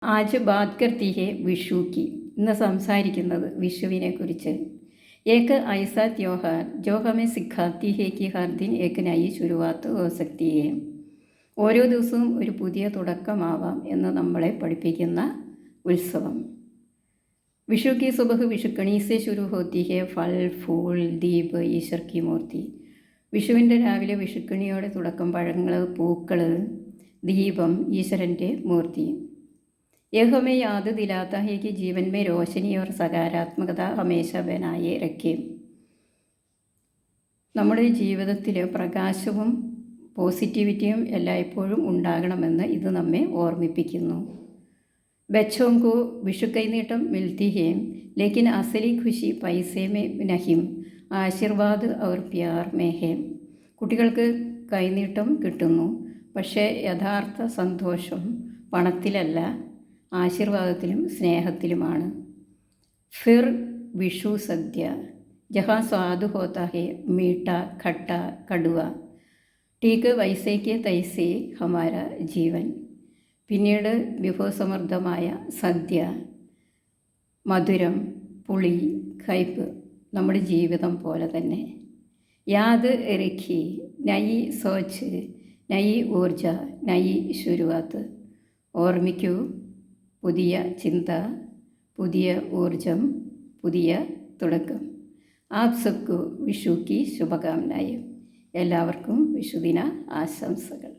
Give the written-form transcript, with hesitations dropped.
ആജ് ബാത് കർത്തി ഹെ വിഷു കി. ഇന്ന് സംസാരിക്കുന്നത് വിഷുവിനെ കുറിച്ച്. ഏക് ഐസാ ത്യോഹാർ ജോ ഹമേ സിഖാത്തി ഹെ കി ഹർ ദിൻ ഏക് നയി ശുരുവാത്ത് ഹോ സക്തി ഹെ. ഓരോ ദിവസവും ഒരു പുതിയ തുടക്കമാവാം എന്ന് നമ്മളെ പഠിപ്പിക്കുന്ന ഉത്സവം. വിഷു की सुबह विषुकणी से शुरू होती है. फल फूल दीप ഈശ്വർ की മൂർത്തി. വിഷുവിൻ്റെ രാവിലെ വിഷുക്കണിയോടെ തുടക്കം. പഴങ്ങൾ, പൂക്കൾ, ദീപം, ഈശ്വരൻ്റെ മൂർത്തി. यह हमें याद दिलाता है कि जीवन में रोशनी और सकारात्मकता हमेशा बनाए रखें. നമ്മുടെ ജീവിതത്തിൽ പ്രകാശവും പോസിറ്റിവിറ്റിയും എല്ലായ്പ്പോഴും ഉണ്ടാകണമെന്ന് ഇത് നമ്മെ ഓർമ്മിപ്പിക്കുന്നു. बच्चों को विषु കൈനീട്ടം मिलती है लेकिन असली खुशी पैसे में नहीं ആശീർവാദ് और प्यार में है. കുട്ടികൾക്ക് കൈനീട്ടം കിട്ടുന്നു, പക്ഷേ യഥാർത്ഥ സന്തോഷം പണത്തിലല്ല, ആശീർവാദത്തിലും സ്നേഹത്തിലുമാണ്. ഫിർ വിഷു സദ്യ ജഹാ സ്വാദ് ഹോത്താ ഹെ മീഠ ഖട്ട കടുവ ടീക്ക് വൈസേക്ക് തൈസേ ഹമാര ജീവൻ. പിന്നീട് വിഭവസമൃദ്ധമായ സദ്യ, മധുരം, പുളി, കയ്പ്, നമ്മുടെ ജീവിതം പോലെ തന്നെ. യാദ് രഖി നയി സോച്ച് നയി ഊർജ നയി ശുരുവാത്ത്. ഓർമ്മിക്കൂ, പുതിയ ചിന്ത, പുതിയ ഊർജം, പുതിയ തുടക്കം. ആപ് സബ്കു വിഷു കി ശുഭകാമനായും. എല്ലാവർക്കും വിഷുദിന ആശംസകൾ.